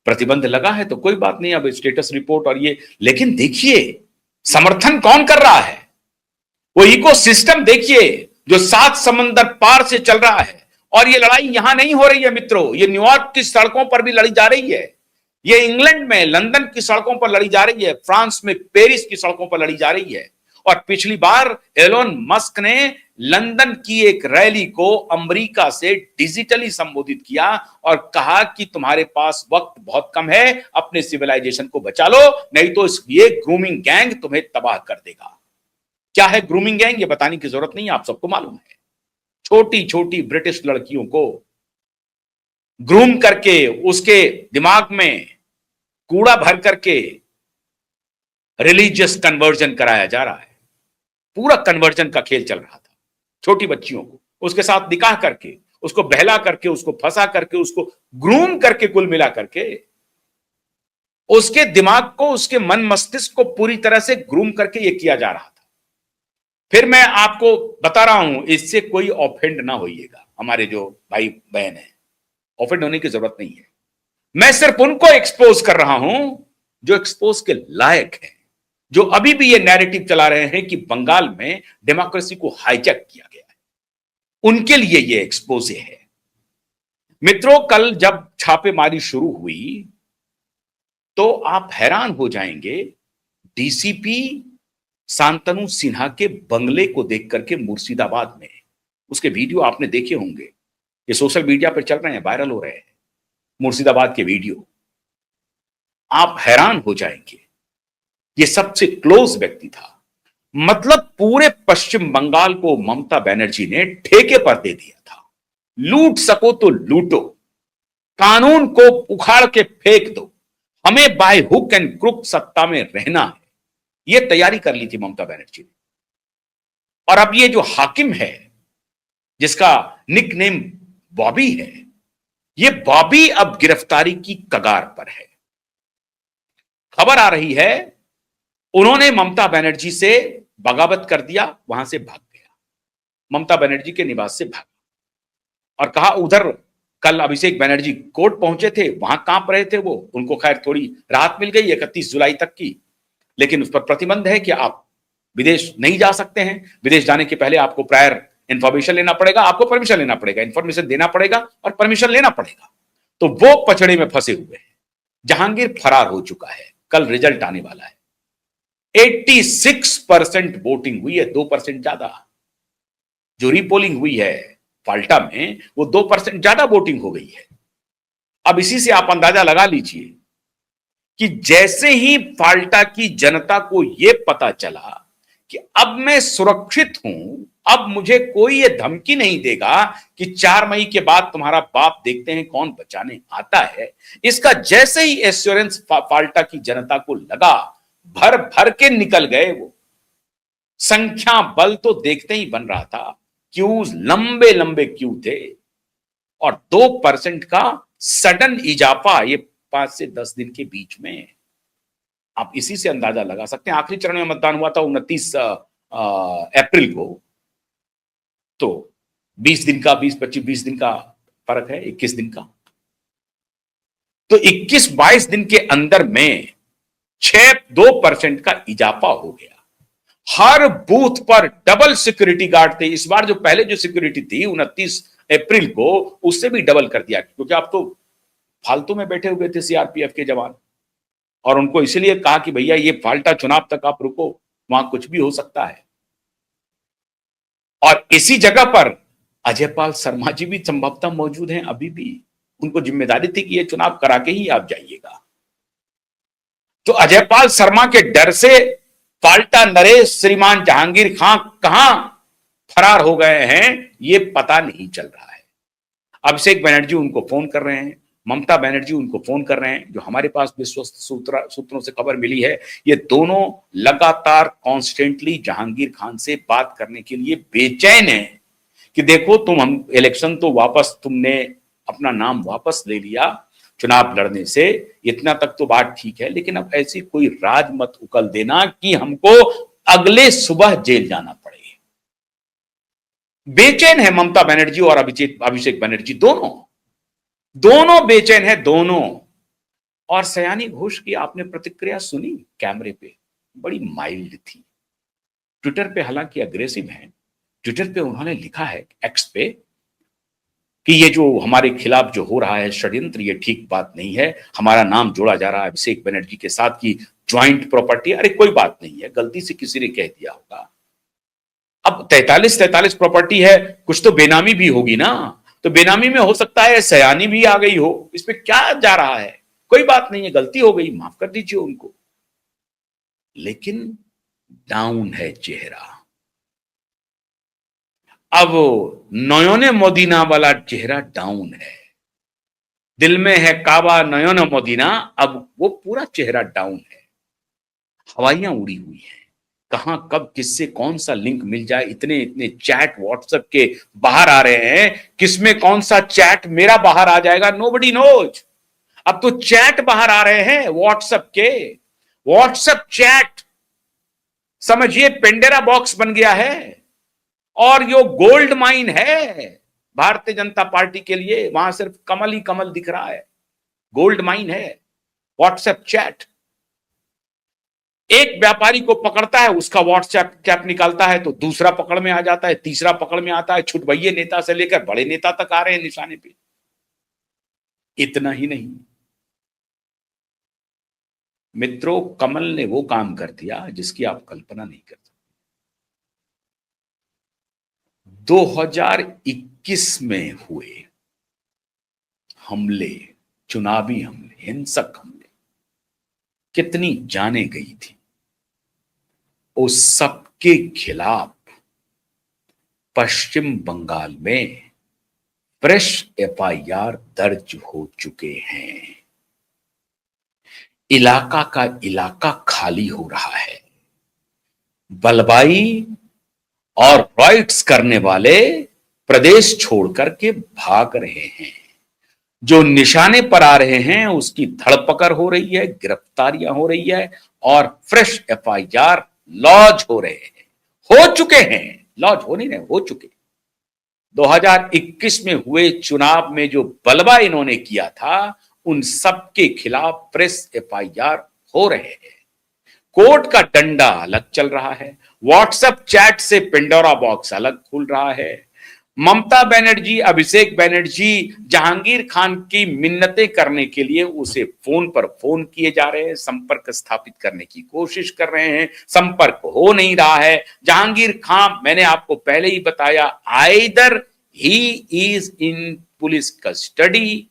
प्रतिबंध लगा है तो कोई बात नहीं, अब स्टेटस रिपोर्ट और ये, लेकिन देखिए समर्थन कौन कर रहा है, वो इकोसिस्टम देखिए जो 7 समंदर पार से चल रहा है। और ये लड़ाई यहां नहीं हो रही है मित्रों, ये न्यूयॉर्क की सड़कों पर भी लड़ी जा रही है, ये इंग्लैंड में लंदन की सड़कों पर लड़ी जा रही है, फ्रांस में पेरिस की सड़कों पर लड़ी जा रही है। और पिछली बार एलोन मस्क ने लंदन की एक रैली को अमेरिका से डिजिटली संबोधित किया और कहा कि तुम्हारे पास वक्त बहुत कम है, अपने सिविलाइजेशन को बचा लो, नहीं तो ये ग्रूमिंग गैंग तुम्हें तबाह कर देगा। क्या है ग्रूमिंग गैंग, ये बताने की जरूरत नहीं, आप सबको मालूम है। छोटी छोटी ब्रिटिश लड़कियों को ग्रूम करके उसके दिमाग में कूड़ा भर करके रिलीजियस कन्वर्जन कराया जा रहा है। पूरा कन्वर्जन का खेल चल रहा था। छोटी बच्चियों को उसके साथ निकाह करके, उसको बहला करके, उसको फंसा करके, उसको ग्रूम करके, कुल मिला करके उसके दिमाग को, उसके मन मस्तिष्क को पूरी तरह से ग्रूम करके यह किया जा रहा था। फिर मैं आपको बता रहा हूं, इससे कोई ऑफेंड ना होइएगा, हमारे जो भाई बहन है, ऑफेंड होने की जरूरत नहीं है। मैं सिर्फ उनको एक्सपोज कर रहा हूं जो एक्सपोज के लायक है, जो अभी भी ये नैरेटिव चला रहे हैं कि बंगाल में डेमोक्रेसी को हाईजैक किया गया है, उनके लिए ये एक्सपोज है। मित्रों, कल जब छापेमारी शुरू हुई तो आप हैरान हो जाएंगे, डीसीपी शांतनु सिन्हा के बंगले को देख करके मुर्शिदाबाद में, उसके वीडियो आपने देखे होंगे, ये सोशल मीडिया पर चल रहे हैं, वायरल हो रहे हैं मुर्शिदाबाद के वीडियो। आप हैरान हो जाएंगे, ये सबसे क्लोज व्यक्ति था। मतलब पूरे पश्चिम बंगाल को ममता बनर्जी ने ठेके पर दे दिया था। लूट सको तो लूटो, कानून को उखाड़ के फेंक दो, हमें बाय हुक एंड क्रुक सत्ता में रहना है, यह तैयारी कर ली थी ममता बनर्जी ने। और अब ये जो हाकिम है, जिसका निक नेम बॉबी है, ये बॉबी अब गिरफ्तारी की कगार पर है। खबर आ रही है उन्होंने ममता बनर्जी से बगावत कर दिया, वहां से भाग गया, ममता बनर्जी के निवास से भागा और कहा उधर कल अभिषेक बनर्जी कोर्ट पहुंचे थे, वहां कांप रहे थे वो, उनको खैर थोड़ी राहत मिल गई 31 जुलाई तक की, लेकिन उस पर प्रतिबंध है कि आप विदेश नहीं जा सकते हैं। विदेश जाने के पहले आपको प्रायर इंफॉर्मेशन लेना पड़ेगा, आपको परमिशन लेना पड़ेगा, इंफॉर्मेशन देना पड़ेगा और परमिशन लेना पड़ेगा। तो वो पचड़े में फंसे हुए हैं। जहांगीर फरार हो चुका है, कल रिजल्ट आने वाला है। 86% वोटिंग हुई है, 2% ज्यादा। जो रीपोलिंग हुई है फाल्टा में, वो 2% ज्यादा वोटिंग हो गई है। अब इसी से आप अंदाजा लगा लीजिए कि जैसे ही फाल्टा की जनता को यह पता चला कि अब मैं सुरक्षित हूं, अब मुझे कोई ये धमकी नहीं देगा कि 4 मई के बाद तुम्हारा बाप देखते हैं कौन बचाने आता है, इसका जैसे ही एश्योरेंस फाल्टा की जनता को लगा, भर भर के निकल गए वो। संख्या बल तो देखते ही बन रहा था, क्यूज लंबे लंबे क्यू थे और 2% का सडन इजाफा ये 5 से 10 दिन के बीच में। आप इसी से अंदाजा लगा सकते हैं। आखिरी चरण में मतदान हुआ था 29 अप्रैल को, तो 20 दिन का, 20 दिन का फर्क है, 21 दिन का। तो 21-22 दिन के अंदर में 2% का इजाफा हो गया। हर बूथ पर डबल सिक्योरिटी गार्ड थे। इस बार जो पहले जो सिक्योरिटी थी 29 अप्रैल को, उससे भी डबल कर दिया, क्योंकि आप तो फालतू में बैठे हुए थे सीआरपीएफ के जवान, और उनको इसलिए कहा कि भैया ये फाल्टा चुनाव तक आप रुको, वहां कुछ भी हो सकता है। और इसी जगह पर अजयपाल शर्मा जी भी संभवतः मौजूद हैं अभी भी। उनको जिम्मेदारी थी कि ये चुनाव करा के ही आप जाइएगा। तो अजयपाल शर्मा के डर से फाल्टा नरेश श्रीमान जहांगीर खान कहां फरार हो गए हैं, ये पता नहीं चल रहा है। अभिषेक बनर्जी उनको फोन कर रहे हैं, ममता बनर्जी उनको फोन कर रहे हैं। जो हमारे पास विश्वस्त सूत्रों से खबर मिली है, ये दोनों लगातार कॉन्स्टेंटली जहांगीर खान से बात करने के लिए बेचैन है कि देखो हम इलेक्शन तो वापस, तुमने अपना नाम वापस ले लिया चुनाव लड़ने से, इतना तक तो बात ठीक है, लेकिन अब ऐसी कोई राज मत उकल देना कि हमको अगले सुबह जेल जाना पड़े। बेचैन है ममता बनर्जी और अभिषेक बनर्जी, दोनों बेचैन है, दोनों। और सयानी घोष की आपने प्रतिक्रिया सुनी कैमरे पे, बड़ी माइल्ड थी। ट्विटर पे हालांकि अग्रेसिव हैं। ट्विटर पे उन्होंने लिखा है एक्स पे कि ये जो हमारे खिलाफ जो हो रहा है षड्यंत्र, ये ठीक बात नहीं है। हमारा नाम जोड़ा जा रहा है अभिषेक बनर्जी के साथ की ज्वाइंट प्रॉपर्टी। अरे कोई बात नहीं है, गलती से किसी ने कह दिया होगा। अब 43 प्रॉपर्टी है, कुछ तो बेनामी भी होगी ना, तो बेनामी में हो सकता है सयानी भी आ गई हो, इसमें क्या जा रहा है? कोई बात नहीं है, गलती हो गई, माफ कर दीजिए उनको। लेकिन डाउन है चेहरा। अब नयने मोदीना वाला चेहरा डाउन है। दिल में है काबा नयन मोदीना, अब वो पूरा चेहरा डाउन है। हवाइयां उड़ी हुई हैं, कहां कब किससे कौन सा लिंक मिल जाए। इतने इतने चैट व्हाट्सएप के बाहर आ रहे हैं, किसमें कौन सा चैट मेरा बाहर आ जाएगा, नोबडी नोज। अब तो चैट बाहर आ रहे हैं व्हाट्सएप के, व्हाट्सएप चैट समझिए पेंडेरा बॉक्स बन गया है। और यो गोल्ड माइन है भारतीय जनता पार्टी के लिए, वहां सिर्फ कमल ही कमल दिख रहा है, गोल्ड माइन है व्हाट्सएप चैट। एक व्यापारी को पकड़ता है, उसका व्हाट्सएप चैट निकालता है तो दूसरा पकड़ में आ जाता है, तीसरा पकड़ में आता है, छुटभइये नेता से लेकर बड़े नेता तक आ रहे हैं निशाने पे। इतना ही नहीं मित्रों, कमल ने वो काम कर दिया जिसकी आप कल्पना नहीं कर सकते। 2021 में हुए हमले, चुनावी हमले, हिंसक हमले, कितनी जाने गई थी, उस सबके खिलाफ पश्चिम बंगाल में फ्रेश एफआईआर दर्ज हो चुके हैं। इलाका का इलाका खाली हो रहा है। बलवाई और राइट्स करने वाले प्रदेश छोड़कर के भाग रहे हैं। जो निशाने पर आ रहे हैं उसकी धरपकड़ हो रही है, गिरफ्तारियां हो रही है और फ्रेश एफआईआर लॉन्च हो रहे हैं, हो चुके हैं, लॉन्च हो नहीं रहे, हो चुके। 2021 में हुए चुनाव में जो बलवा इन्होंने किया था, उन सबके खिलाफ फ्रेश एफआईआर हो रहे हैं। कोर्ट का डंडा अलग चल रहा है, व्हाट्सएप चैट से पेंडोरा बॉक्स अलग खुल रहा है। ममता बनर्जी, अभिषेक बनर्जी जहांगीर खान की मिन्नतें करने के लिए उसे फोन पर फोन किए जा रहे हैं, संपर्क स्थापित करने की कोशिश कर रहे हैं, संपर्क हो नहीं रहा है। जहांगीर खान, मैंने आपको पहले ही बताया, either he is in police custody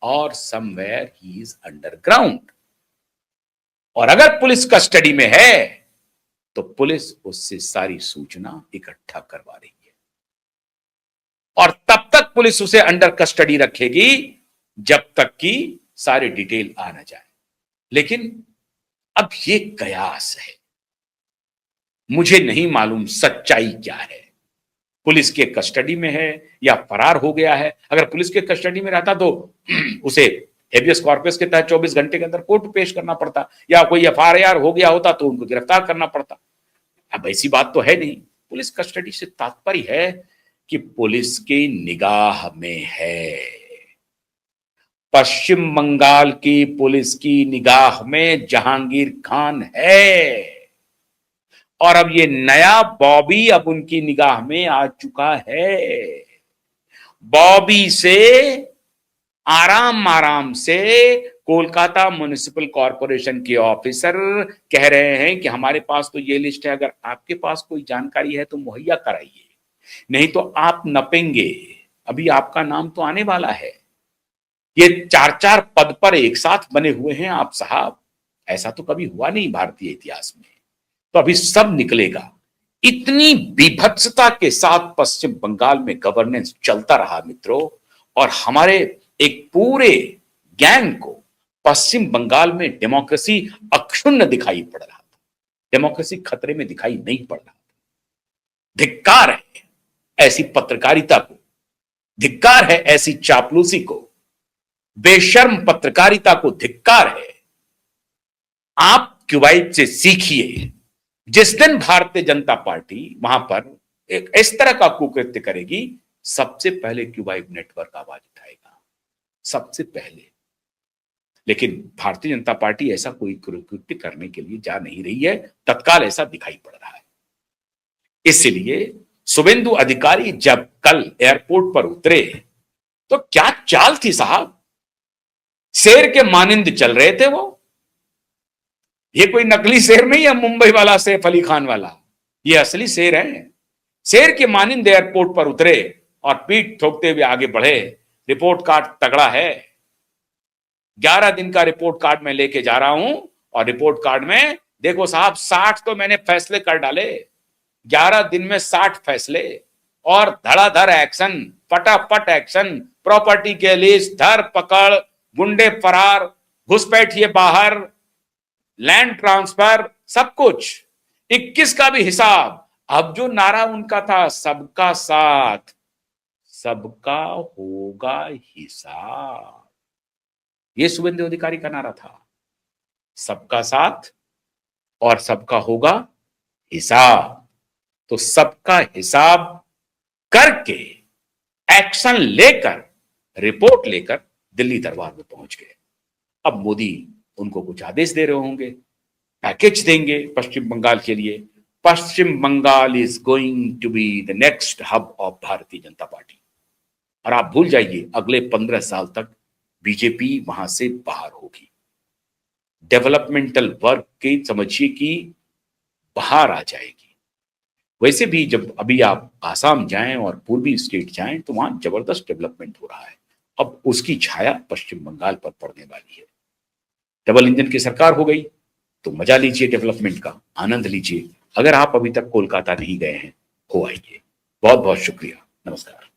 और समवेयर ही इज अंडरग्राउंड। और अगर पुलिस कस्टडी में है तो पुलिस उससे सारी सूचना इकट्ठा करवा रही है और तब तक पुलिस उसे अंडर कस्टडी रखेगी जब तक कि सारे डिटेल आ ना जाए। लेकिन अब ये कयास है, मुझे नहीं मालूम सच्चाई क्या है। पुलिस के कस्टडी में है या फरार हो गया है। अगर पुलिस के कस्टडी में रहता तो उसे हेबियस कॉर्पस के तहत 24 घंटे के अंदर कोर्ट पेश करना पड़ता, या कोई एफआईआर हो गया होता तो उनको गिरफ्तार करना पड़ता। अब ऐसी बात तो है नहीं। पुलिस कस्टडी से तात्पर्य है कि पुलिस की निगाह में है। पश्चिम बंगाल की पुलिस की निगाह में जहांगीर खान है और अब ये नया बॉबी अब उनकी निगाह में आ चुका है। बॉबी से आराम आराम से कोलकाता म्युनिसिपल कॉरपोरेशन के ऑफिसर कह रहे हैं कि हमारे पास तो ये लिस्ट है, अगर आपके पास कोई जानकारी है तो मुहैया कराइए, नहीं तो आप नपेंगे। अभी आपका नाम तो आने वाला है। ये 4-4 पद पर एक साथ बने हुए हैं आप साहब, ऐसा तो कभी हुआ नहीं भारतीय इतिहास में। तो अभी सब निकलेगा। इतनी बीभत्सता के साथ पश्चिम बंगाल में गवर्नेंस चलता रहा मित्रों, और हमारे एक पूरे गैंग को पश्चिम बंगाल में डेमोक्रेसी अक्षुण्ण दिखाई पड़ रहा था, डेमोक्रेसी खतरे में दिखाई नहीं पड़ रहा था। धिक्कार है ऐसी पत्रकारिता को, धिक्कार है ऐसी चापलूसी को, बेशर्म पत्रकारिता को धिक्कार है। आप क्युबैत से सीखिए। जिस दिन भारतीय जनता पार्टी वहां पर एक इस तरह का कुकृत्य करेगी, सबसे पहले क्युबैत नेटवर्क आवाज उठाएगा, सबसे पहले। लेकिन भारतीय जनता पार्टी ऐसा कोई कृत्य करने के लिए जा नहीं रही है, तत्काल ऐसा दिखाई पड़ रहा है। इसलिए शुभेंदु अधिकारी जब कल एयरपोर्ट पर उतरे तो क्या चाल थी साहब, शेर के मानिंद चल रहे थे वो। ये कोई नकली शेर नहीं है, मुंबई वाला सैफ अली खान वाला, ये असली शेर है। शेर के मानिंद एयरपोर्ट पर उतरे और पीठ ठोकते हुए आगे बढ़े। रिपोर्ट कार्ड तगड़ा है, 11 दिन का रिपोर्ट कार्ड मैं लेके जा रहा हूं और रिपोर्ट कार्ड में देखो साहब 60 तो मैंने फैसले कर डाले, 11 दिन में 60 फैसले और धड़ाधड़ एक्शन, फटाफट एक्शन, प्रॉपर्टी के लिस्ट, धर पकड़, गुंडे फरार, घुसपैठिए बाहर, लैंड ट्रांसफर, सब कुछ। 21 का भी हिसाब। अब जो नारा उनका था सबका साथ, सबका होगा हिसाब, ये शुभेंदु अधिकारी का नारा था। सबका साथ और सबका होगा हिसाब। तो सबका हिसाब करके, एक्शन लेकर, रिपोर्ट लेकर दिल्ली दरबार में पहुंच गए। अब मोदी उनको कुछ आदेश दे रहे होंगे, पैकेज देंगे पश्चिम बंगाल के लिए। Paschim Bengal is going to be the next hub of Bharatiya Janata party. और आप भूल जाइए, अगले 15 साल तक बीजेपी वहां से बाहर होगी। डेवलपमेंटल वर्क की समझिए कि बाहर आ जाएगी। वैसे भी जब अभी आप आसाम जाएं और पूर्वी स्टेट जाएं तो वहां जबरदस्त डेवलपमेंट हो रहा है। अब उसकी छाया पश्चिम बंगाल पर पड़ने वाली है। डबल इंजन की सरकार हो गई तो मजा लीजिए, डेवलपमेंट का आनंद लीजिए। अगर आप अभी तक कोलकाता नहीं गए हैं, हो आइए। बहुत बहुत शुक्रिया, नमस्कार।